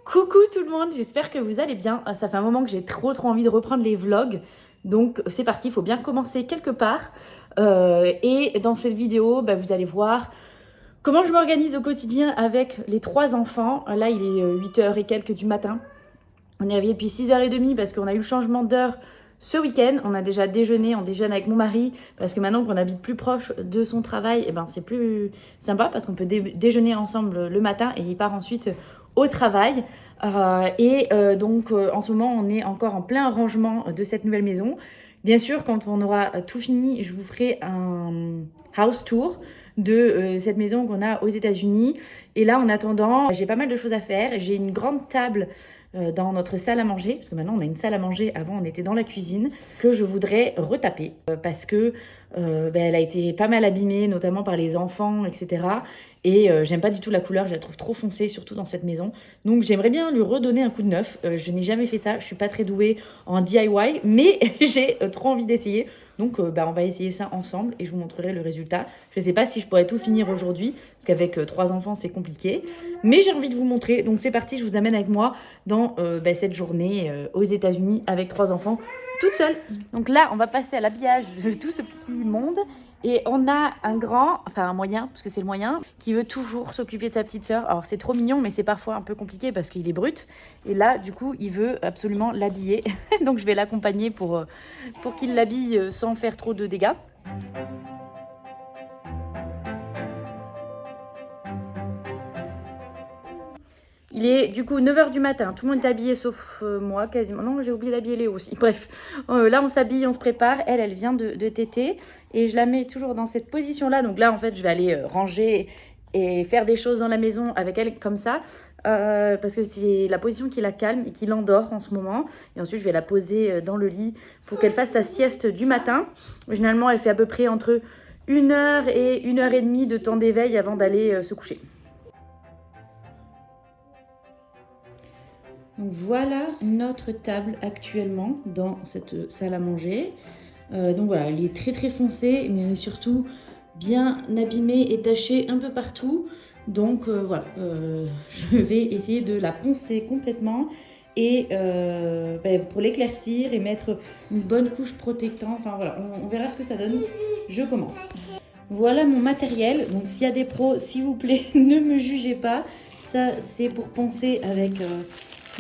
Coucou tout le monde, j'espère que vous allez bien. Ça fait un moment que j'ai trop envie de reprendre les vlogs. Donc c'est parti, il faut bien commencer quelque part. Et dans cette vidéo, vous allez voir comment je m'organise au quotidien avec les 3 enfants. Là, il est 8h et quelques du matin. On est réveillé depuis 6h30 parce qu'on a eu le changement d'heure ce week-end. On a déjà déjeuné, on déjeune avec mon mari parce que maintenant qu'on habite plus proche de son travail, c'est plus sympa parce qu'on peut déjeuner ensemble le matin et il part ensuite au travail. Donc en ce moment, on est encore en plein rangement de cette nouvelle maison. Bien sûr, quand on aura tout fini, je vous ferai un house tour de cette maison qu'on a aux États-Unis. Et là, en attendant, j'ai pas mal de choses à faire. J'ai une grande table dans notre salle à manger, parce que maintenant on a une salle à manger, avant on était dans la cuisine, que je voudrais retaper parce que elle a été pas mal abîmée, notamment par les enfants, etc. Et j'aime pas du tout la couleur, je la trouve trop foncée, surtout dans cette maison. Donc j'aimerais bien lui redonner un coup de neuf. Je n'ai jamais fait ça, je suis pas très douée en DIY, mais j'ai trop envie d'essayer. Donc on va essayer ça ensemble et je vous montrerai le résultat. Je sais pas si je pourrais tout finir aujourd'hui, parce qu'avec 3 enfants c'est compliqué. Mais j'ai envie de vous montrer, donc c'est parti, je vous amène avec moi dans cette journée aux États-Unis avec 3 enfants, toute seule. Donc là, on va passer à l'habillage de tout ce petit monde. Et on a un moyen, parce que c'est le moyen, qui veut toujours s'occuper de sa petite sœur. Alors c'est trop mignon, mais c'est parfois un peu compliqué parce qu'il est brut. Et là, du coup, il veut absolument l'habiller. Donc je vais l'accompagner pour qu'il l'habille sans faire trop de dégâts. Il est du coup 9h du matin, tout le monde est habillé sauf moi quasiment. Non, j'ai oublié d'habiller Léo aussi. Bref, là on s'habille, on se prépare. Elle vient de téter et je la mets toujours dans cette position-là. Donc là en fait je vais aller ranger et faire des choses dans la maison avec elle comme ça. Parce que c'est la position qui la calme et qui l'endort en ce moment. Et ensuite je vais la poser dans le lit pour qu'elle fasse sa sieste du matin. Généralement elle fait à peu près entre 1h et 1h30 de temps d'éveil avant d'aller se coucher. Donc voilà notre table actuellement dans cette salle à manger. Donc voilà, elle est très foncée, mais elle est surtout bien abîmée et tachée un peu partout. Donc voilà, je vais essayer de la poncer complètement et pour l'éclaircir et mettre une bonne couche protectante. Enfin voilà, on verra ce que ça donne. Je commence. Voilà mon matériel. Donc s'il y a des pros, s'il vous plaît, ne me jugez pas. Ça, c'est pour poncer avec...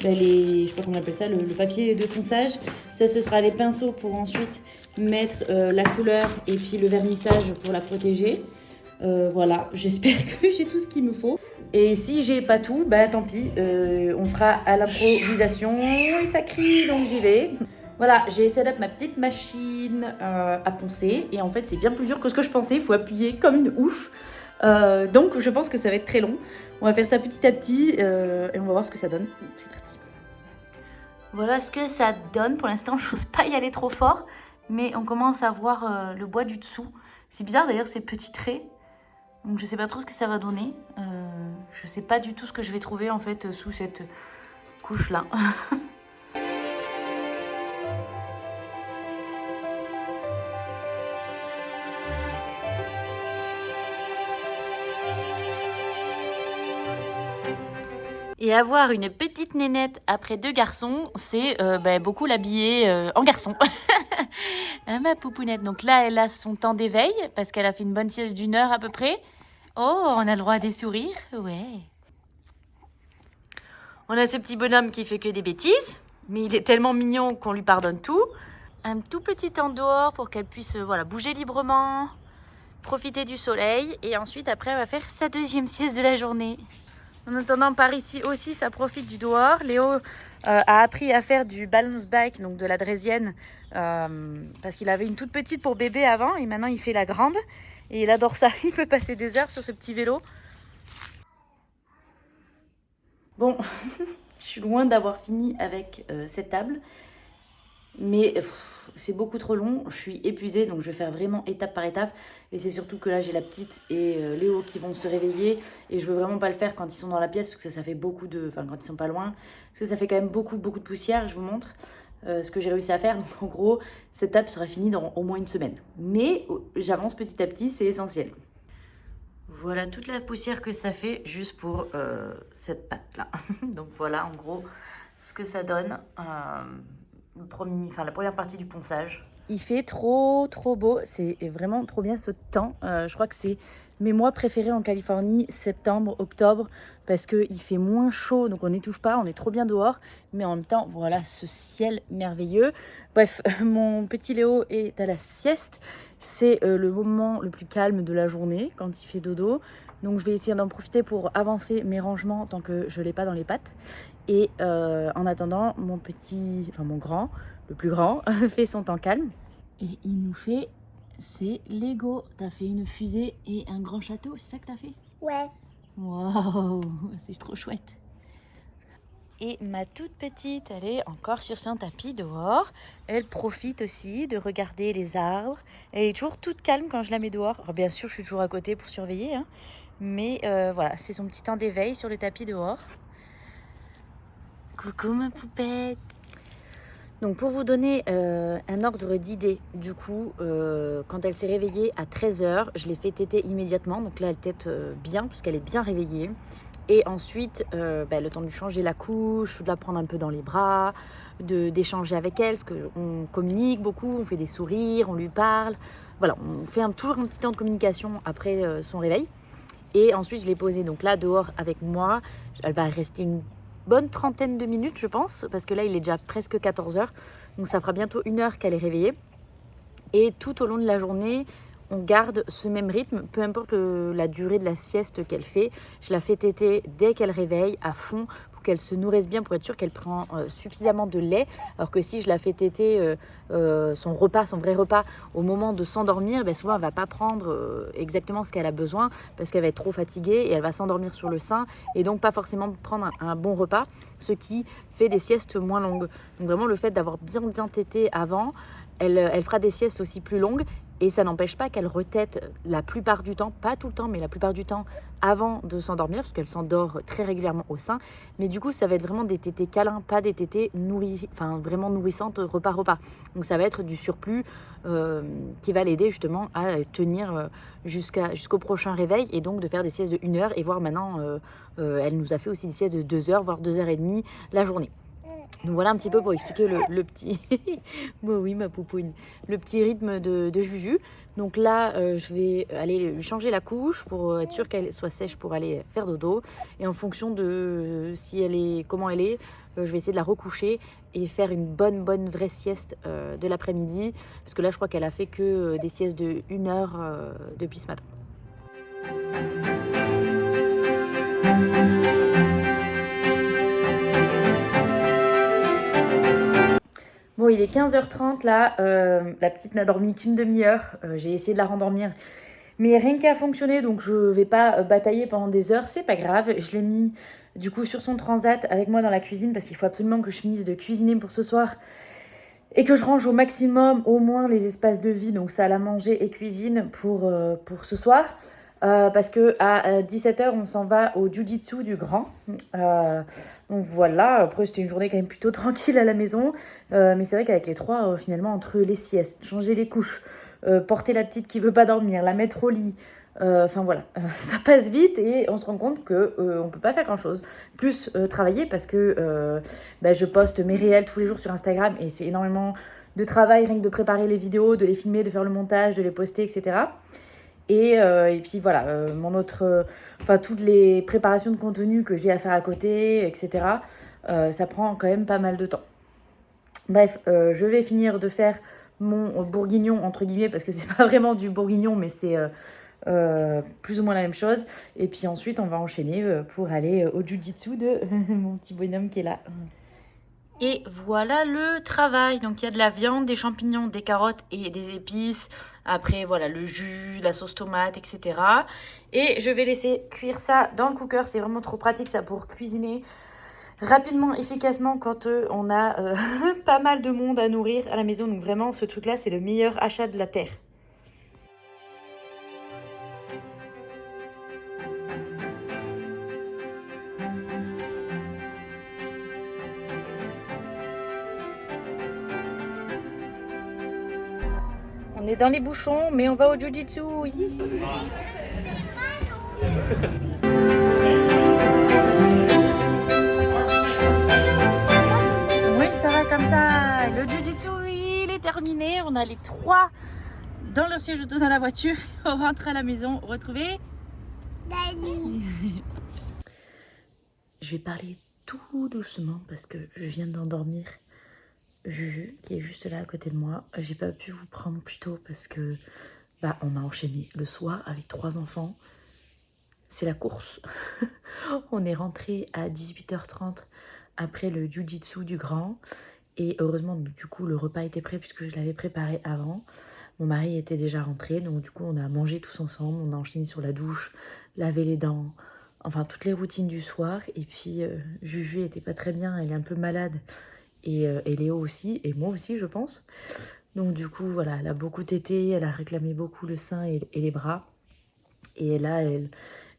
je sais pas comment on appelle ça, le papier de ponçage. Ça, ce sera les pinceaux pour ensuite mettre la couleur et puis le vernissage pour la protéger. Voilà, j'espère que j'ai tout ce qu'il me faut. Et si j'ai pas tout, tant pis, on fera à l'improvisation. Et ça crie, donc j'y vais. Voilà, j'ai set up ma petite machine à poncer. Et en fait, c'est bien plus dur que ce que je pensais. Il faut appuyer comme une ouf. Donc je pense que ça va être très long. On va faire ça petit à petit et on va voir ce que ça donne. C'est parti. Voilà ce que ça donne. Pour l'instant, je n'ose pas y aller trop fort, mais on commence à voir le bois du dessous. C'est bizarre d'ailleurs ces petits traits. Donc je sais pas trop ce que ça va donner. Je sais pas du tout ce que je vais trouver en fait sous cette couche là. Et avoir une petite nénette après 2 garçons, c'est beaucoup l'habiller en garçon. Ma poupounette. Donc là, elle a son temps d'éveil parce qu'elle a fait une bonne sieste d'1 heure à peu près. Oh, on a le droit à des sourires. Ouais. On a ce petit bonhomme qui fait que des bêtises, mais il est tellement mignon qu'on lui pardonne tout. Un tout petit temps dehors pour qu'elle puisse bouger librement, profiter du soleil. Et ensuite, après, elle va faire sa 2e sieste de la journée. En attendant, par ici aussi, ça profite du dehors. Léo a appris à faire du balance bike, donc de la draisienne, parce qu'il avait une toute petite pour bébé avant, et maintenant il fait la grande. Et il adore ça, il peut passer des heures sur ce petit vélo. Bon, je suis loin d'avoir fini avec cette table, mais c'est beaucoup trop long, je suis épuisée, donc je vais faire vraiment étape par étape. Et c'est surtout que là j'ai la petite et Léo qui vont se réveiller, et je veux vraiment pas le faire quand ils sont dans la pièce parce que ça fait beaucoup de... Enfin quand ils sont pas loin, parce que ça fait quand même beaucoup de poussière. Je vous montre ce que j'ai réussi à faire. Donc en gros, cette table sera finie dans au moins 1 semaine. Mais j'avance petit à petit, c'est essentiel. Voilà toute la poussière que ça fait juste pour cette pâte là. Donc voilà en gros ce que ça donne. La première partie du ponçage. Il fait trop beau, c'est vraiment trop bien ce temps. Je crois que c'est mes mois préférés en Californie, septembre, octobre, parce qu'il fait moins chaud, donc on n'étouffe pas, on est trop bien dehors. Mais en même temps, voilà ce ciel merveilleux. Bref, mon petit Léo est à la sieste. C'est le moment le plus calme de la journée quand il fait dodo. Donc je vais essayer d'en profiter pour avancer mes rangements tant que je ne l'ai pas dans les pattes. Et en attendant, mon grand, le plus grand, fait son temps calme. Et il nous fait ses Lego. T'as fait une fusée et un grand château, c'est ça que t'as fait? Ouais. Waouh, c'est trop chouette. Et ma toute petite, elle est encore sur son tapis dehors. Elle profite aussi de regarder les arbres. Elle est toujours toute calme quand je la mets dehors. Alors bien sûr, je suis toujours à côté pour surveiller. Hein. Mais voilà, c'est son petit temps d'éveil sur le tapis dehors. Coucou ma poupette. Donc pour vous donner un ordre d'idée, du coup, quand elle s'est réveillée à 13h, je l'ai fait téter immédiatement. Donc là, elle tète bien, puisqu'elle est bien réveillée. Et ensuite, le temps de lui changer la couche, de la prendre un peu dans les bras, d'échanger avec elle, parce qu'on communique beaucoup, on fait des sourires, on lui parle. Voilà, on fait toujours un petit temps de communication après son réveil. Et ensuite, je l'ai posée donc là, dehors avec moi. Elle va rester une bonne trentaine de minutes, je pense, parce que là, il est déjà presque 14h. Donc, ça fera bientôt 1 heure qu'elle est réveillée. Et tout au long de la journée, on garde ce même rythme, peu importe la durée de la sieste qu'elle fait. Je la fais téter dès qu'elle réveille, à fond, pour qu'elle se nourrisse bien, pour être sûre qu'elle prend suffisamment de lait. Alors que si je la fais téter son vrai repas, au moment de s'endormir, souvent elle ne va pas prendre exactement ce qu'elle a besoin, parce qu'elle va être trop fatiguée et elle va s'endormir sur le sein, et donc pas forcément prendre un bon repas, ce qui fait des siestes moins longues. Donc vraiment le fait d'avoir bien tété avant, elle fera des siestes aussi plus longues. Et ça n'empêche pas qu'elle retète la plupart du temps, pas tout le temps, mais la plupart du temps avant de s'endormir, parce qu'elle s'endort très régulièrement au sein. Mais du coup, ça va être vraiment des tétés câlins, pas des tétés vraiment nourrissantes repas. Donc ça va être du surplus qui va l'aider justement à tenir jusqu'au prochain réveil, et donc de faire des siestes de 1 heure, et voire maintenant, elle nous a fait aussi des siestes de 2 heures, voire 2 heures et demie la journée. Donc voilà un petit peu pour expliquer le petit bon, oui ma poupoune, le petit rythme de Juju. Donc là je vais aller lui changer la couche pour être sûre qu'elle soit sèche pour aller faire dodo, et en fonction de comment elle est, je vais essayer de la recoucher et faire une bonne vraie sieste de l'après-midi, parce que là je crois qu'elle a fait que des siestes de 1 heure depuis ce matin. Bon, il est 15h30 là, la petite n'a dormi qu'une demi-heure, j'ai essayé de la rendormir, mais rien qu'à fonctionner, donc je vais pas batailler pendant des heures, c'est pas grave. Je l'ai mis du coup sur son transat avec moi dans la cuisine, parce qu'il faut absolument que je finisse de cuisiner pour ce soir, et que je range au maximum au moins les espaces de vie, donc salle à manger et cuisine pour ce soir. Parce que à 17h, on s'en va au Jiu-Jitsu du grand. Donc voilà, après c'était une journée quand même plutôt tranquille à la maison. Mais c'est vrai qu'avec les trois, finalement, entre les siestes, changer les couches, porter la petite qui veut pas dormir, la mettre au lit, enfin voilà, ça passe vite, et on se rend compte qu'on peut pas faire grand chose. Plus travailler, parce que je poste mes réels tous les jours sur Instagram, et c'est énormément de travail, rien que de préparer les vidéos, de les filmer, de faire le montage, de les poster, etc. Et puis voilà, toutes les préparations de contenu que j'ai à faire à côté, etc. Ça prend quand même pas mal de temps. Bref, je vais finir de faire mon bourguignon, entre guillemets, parce que c'est pas vraiment du bourguignon, mais c'est plus ou moins la même chose. Et puis ensuite, on va enchaîner pour aller au jiu-jitsu de mon petit bonhomme qui est là. Et voilà le travail. Donc il y a de la viande, des champignons, des carottes et des épices. Après voilà le jus, la sauce tomate, etc. Et je vais laisser cuire ça dans le cooker. C'est vraiment trop pratique ça pour cuisiner rapidement, efficacement quand on a pas mal de monde à nourrir à la maison. Donc vraiment ce truc là c'est le meilleur achat de la terre. On est dans les bouchons, mais on va au jiu-jitsu. Oui, ça va comme ça. Le jiu-jitsu, il est terminé. On a les 3 dans leur siège auto dans la voiture. On rentre à la maison retrouver Dani. Je vais parler tout doucement parce que je viens d'endormir Juju qui est juste là à côté de moi. J'ai pas pu vous prendre plus tôt parce que on a enchaîné le soir avec 3 enfants. C'est la course. On est rentré à 18h30 après le jiu-jitsu du grand. Et heureusement, du coup, le repas était prêt puisque je l'avais préparé avant. Mon mari était déjà rentré, donc du coup, on a mangé tous ensemble. On a enchaîné sur la douche, lavé les dents, enfin toutes les routines du soir. Et puis, Juju était pas très bien, elle est un peu malade. Et Léo aussi, et moi aussi, je pense. Donc du coup, voilà, elle a beaucoup tété, elle a réclamé beaucoup le sein et les bras. Et là,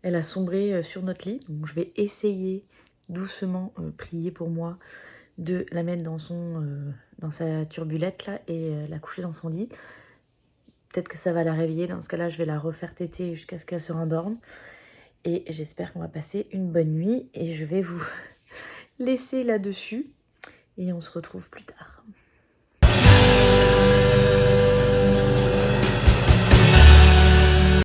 elle a sombré sur notre lit. Donc je vais essayer doucement, prier pour moi, de la mettre dans sa turbulette là et la coucher dans son lit. Peut-être que ça va la réveiller. Dans ce cas-là, je vais la refaire téter jusqu'à ce qu'elle se rendorme. Et j'espère qu'on va passer une bonne nuit. Et je vais vous laisser là-dessus. Et on se retrouve plus tard.